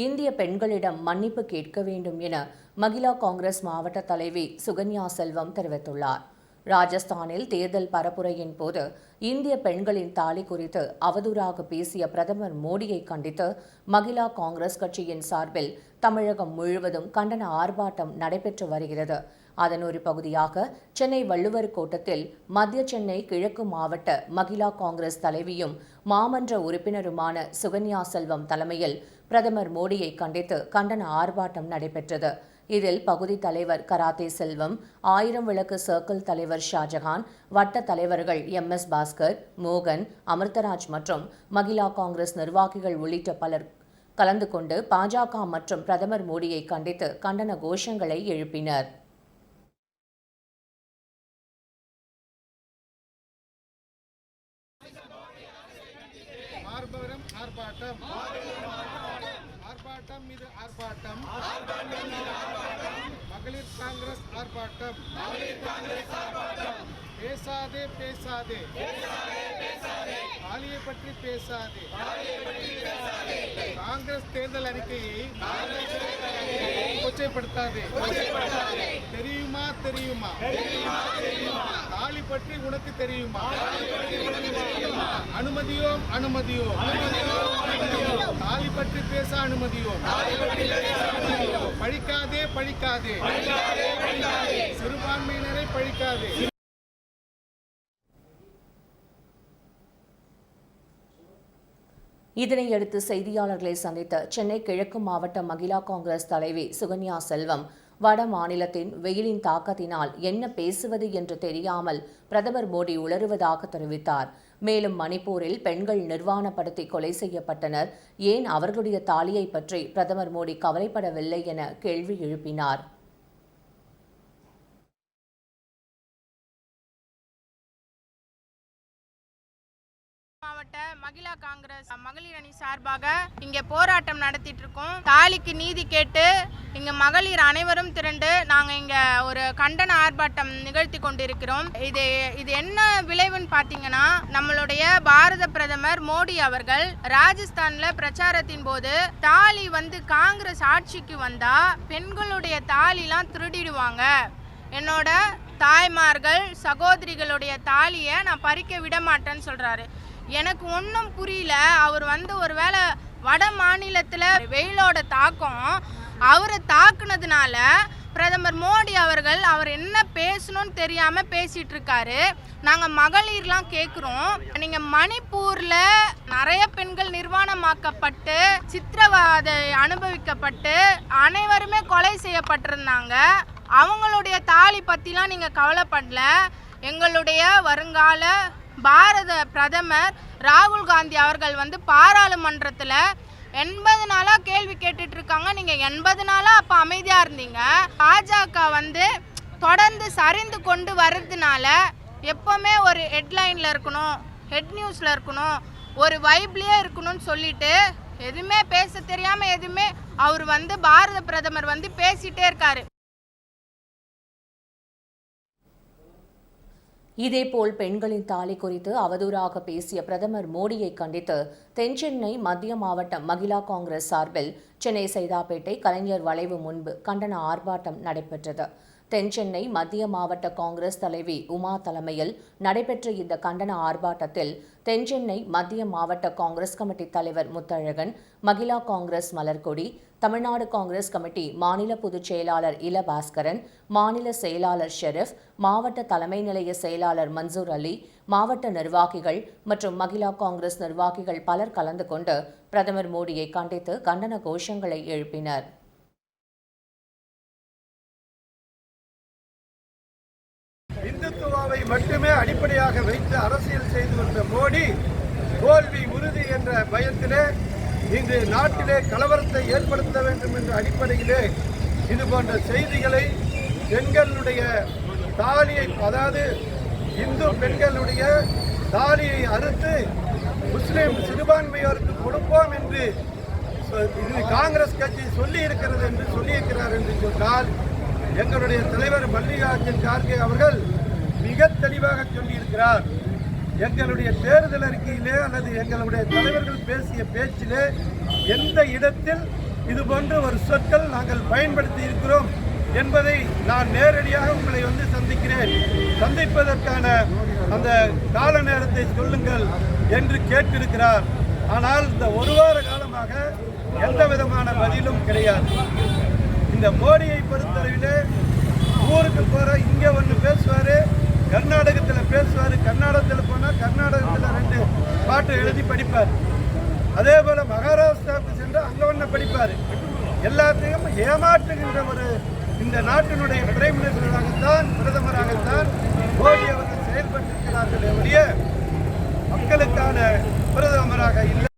இந்திய பெண்களிடம் மன்னிப்பு கேட்க வேண்டும் என மகிழா காங்கிரஸ் மாவட்ட தலைவி சுகன்யா செல்வம் தெரிவித்துள்ளார். ராஜஸ்தானில் தேர்தல் பரப்புரையின் போது இந்திய பெண்களின் தாலி குறித்து அவதூறாக பேசிய பிரதமர் மோடியை கண்டித்து மகிழா காங்கிரஸ் கட்சியின் சார்பில் தமிழகம் முழுவதும் கண்டன ஆர்ப்பாட்டம் நடைபெற்று வருகிறது. அதன் ஒரு பகுதியாக சென்னை வள்ளுவர் கோட்டத்தில் மத்திய சென்னை கிழக்கு மாவட்ட மகிழா காங்கிரஸ் தலைவியும் மாமன்ற உறுப்பினருமான சுகன்யா செல்வம் தலைமையில் பிரதமர் மோடியை கண்டித்து கண்டன ஆர்ப்பாட்டம் நடைபெற்றது. இதில் பகுதி தலைவர் கராத்தே செல்வம், 1000 விளக்கு சர்க்கிள் தலைவர் ஷாஜகான், வட்ட தலைவர்கள் MS பாஸ்கர், மோகன், அமிர்தராஜ் மற்றும் மகிழா காங்கிரஸ் நிர்வாகிகள் உள்ளிட்ட பலர் கலந்து கொண்டு பாஜக மற்றும் பிரதமர் மோடியை கண்டித்து கண்டன கோஷங்களை எழுப்பினர். ஆர்ப்பாட்டம் மீது ஆர்ப்பாட்டம், மகளிர் காங்கிரஸ் ஆர்ப்பாட்டம், பேசாதே பேசாதே, தாலியை பற்றி பேசாதே, காங்கிரஸ் தேர்தல் அறிக்கையை கொச்சைப்படுத்தாதே, தெரியுமா தெரியுமா, தாலி பற்றி உனக்கு தெரியுமா, அனுமதியோ அனுமதியோ, தாலி பற்றி பேச அனுமதியோ, பழிக்காதே பழிக்காதே, சிறுபான்மையினரை பழிக்காதே. இதனையடுத்து செய்தியாளர்களை சந்தித்த சென்னை கிழக்கு மாவட்ட மகிழா காங்கிரஸ் தலைவி சுகன்யா செல்வம், வட மாநிலத்தின் வெயிலின் தாக்கத்தினால் என்ன பேசுவது என்று தெரியாமல் பிரதமர் மோடி உளறுவதாக தெரிவித்தார். மேலும் மணிப்பூரில் பெண்கள் நிர்வாணப்படுத்தி கொலை செய்யப்பட்டனர், ஏன் அவர்களுடைய தாலியை பற்றி பிரதமர் மோடி கவலைப்படவில்லை என கேள்வி எழுப்பினார். மாவட்ட மகிழா காங்கிரஸ் மகளிர் அணி சார்பாக இங்கே போராட்டம் நடத்திட்டு இருக்கோம். தாலிக்கு நீதி கேட்டு இங்க மகளிர் அனைவரும் திரண்டு நாங்க இங்க ஒரு கண்டன ஆர்ப்பாட்டம் நிகழ்த்தி கொண்டிருக்கிறோம். இது என்ன விளைவுன்னு பாத்தீங்கன்னா, நம்மளுடைய பாரத பிரதமர் மோடி அவர்கள் ராஜஸ்தான்ல பிரச்சாரத்தின் போது தாலி காங்கிரஸ் ஆட்சிக்கு வந்தா பெண்களுடைய தாலிலாம் திருடிடுவாங்க, என்னோட தாய்மார்கள் சகோதரிகளுடைய தாலியை நான் பறிக்க விட மாட்டேன்னு சொல்றாரு. எனக்கு ஒன்றும் புரியல. அவர் ஒருவேளை வட மாநிலத்தில் வெயிலோட தாக்கம் அவரை தாக்குனதுனால பிரதமர் மோடி அவர்கள் அவர் என்ன பேசணும்னு தெரியாமல் பேசிகிட்டு இருக்காரு. நாங்கள் மகளிர்லாம் கேட்குறோம், நீங்கள் மணிப்பூரில் நிறைய பெண்கள் நிர்வாணமாக்கப்பட்டு சித்திரவதை அனுபவிக்கப்பட்டு அனைவருமே கொலை செய்யப்பட்டிருந்தாங்க. அவங்களுடைய தாலி பற்றிலாம் நீங்கள் கவலைப்படல. எங்களுடைய வருங்கால பாரத பிரதமர் ராகுல் காந்தி அவர்கள் பாராளுமன்றத்தில் 80 நாளாக கேள்வி கேட்டுட்டு இருக்காங்க. நீங்கள் 80 நாளாக அப்போ அமைதியாக இருந்தீங்க. பாஜக தொடர்ந்து சரிந்து கொண்டு வர்றதுனால எப்போவுமே ஒரு ஹெட்லைனில் இருக்கணும், ஹெட் நியூஸில் இருக்கணும், ஒரு வைப்லேயே இருக்கணும்னு சொல்லிட்டு எதுவுமே பேச தெரியாமல் எதுவுமே அவர் பாரத பிரதமர் பேசிகிட்டே இருக்காரு. இதேபோல் பெண்களின் தாலி குறித்து அவதூறாக பேசிய பிரதமர் மோடியை கண்டித்து தென்சென்னை மத்திய மாவட்ட மகிழா காங்கிரஸ் சார்பில் சென்னை சைதாப்பேட்டை கலைஞர் வளைவு முன்பு கண்டன ஆர்ப்பாட்டம் நடைபெற்றது. தென்சென்னை மத்திய மாவட்ட காங்கிரஸ் தலைவி உமா தலைமையில் நடைபெற்ற இந்த கண்டன ஆர்ப்பாட்டத்தில் தென்சென்னை மத்திய மாவட்ட காங்கிரஸ் கமிட்டி தலைவர் முத்தழகன், மகிழா காங்கிரஸ் மலர்கொடி, தமிழ்நாடு காங்கிரஸ் கமிட்டி மாநில பொதுச் செயலாளர் இல பாஸ்கரன், மாநில செயலாளர் ஷெரீப், மாவட்ட தலைமை நிலைய செயலாளர் மன்சூர் அலி, மாவட்ட நிர்வாகிகள் மற்றும் மகிழா காங்கிரஸ் நிர்வாகிகள் பலர் கலந்து கொண்டு பிரதமர் மோடியை கண்டித்து கண்டன கோஷங்களை எழுப்பினர். இந்துத்துவாவை மட்டுமே அடிப்படையாக வைத்து அரசியல் செய்து வந்த மோடி தோல்வி உறுதி என்ற பயத்திலே இன்று நாட்டிலே கலவரத்தை ஏற்படுத்த வேண்டும் என்ற அடிப்படையிலே இது போன்ற செய்திகளை பெண்களுடைய தாலியை, அதாவது இந்து பெண்களுடைய தாலியை அறுத்து முஸ்லிம் சிறுபான்மையோருக்கு கொடுப்போம் என்று காங்கிரஸ் கட்சி சொல்லியிருக்கிறது என்று சொல்லியிருக்கிறார் என்று சொன்னால், எங்களுடைய தலைவர் மல்லிகார்ஜுன் கார்கே அவர்கள் மிக தெளிவாக சொல்லியிருக்கிறார். எங்களுடைய தேர்தல் அறிக்கையிலே அல்லது எங்களுடைய தலைவர்கள் பேசிய பேச்சிலே எந்த இடத்தில் இது போன்ற ஒரு சொற்கள் நாங்கள் பயன்படுத்தி இருக்கிறோம் என்பதை நான் நேரடியாக உங்களை வந்து சந்திக்கிறேன். சந்திப்பதற்கான அந்த கால நேரத்தை சொல்லுங்கள் என்று கேட்டிருக்கிறார். ஆனால் இந்த ஒரு வார காலமாக எந்த விதமான பதிலும் கிடையாது. இந்த மோடியை பொறுத்தளவிலே ஊருக்கு போகிற இங்கே ஒன்று பேசுவார், கர்நாடகத்தில் பேசுவார், கர்நாடகத்தில் போனால் கர்நாடகத்தில் 2 பாட்டு எழுதி படிப்பார். அதே போல் மகாராஷ்டிராவுக்கு சென்று அங்கே ஒன்று படிப்பார். எல்லாத்தையும் ஏமாற்றுகின்ற ஒரு இந்த நாட்டினுடைய பிரைம் மினிஸ்டராகத்தான் பிரதமராகத்தான் மோடி அவர்கள் செயல்பட்டிருக்கிறார்களே ஒழிய மக்களுக்கான பிரதமராக இல்லை.